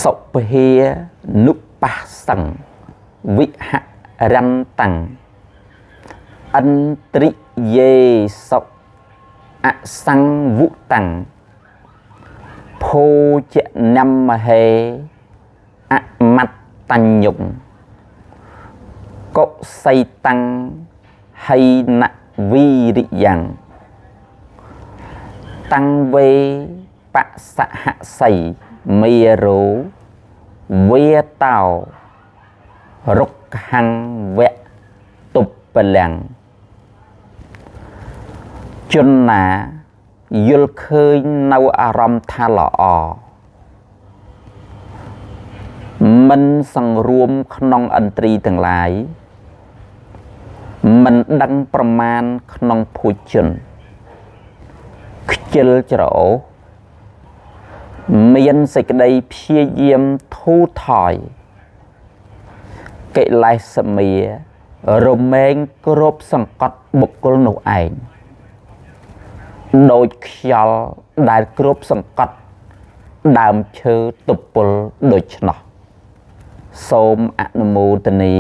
សុភានុបស្សង្ឃវិហរន្តੰឥន្ទ្រិយេសុអសង្វុតੰភោជនមហេអមត្តញ្ញុងកុសីតੰហៃណវីរិយ៉ាងតាំងវេបសហសីមេរោវេតោរុក្ខំវៈតុបលាំងជនណាយល់ឃើញនៅអារម្មណ៍ថាល្អមិនសង្រួមក្នុងឥន្ទ្រីទាំងឡាយមិនដឹងប្រមាណក្នុងភោជនខ្ជិលច្រអូសមានសេចក្តីព្យាយាមធូរថយកិលេសមារមែងគ្រប់សង្កត់បុគ្គលនោះឯងដូចខ្យល់ដែលគ្រប់សង្កត់ដើមឈើទុពលដូច្នោះសូមអនុមោទនា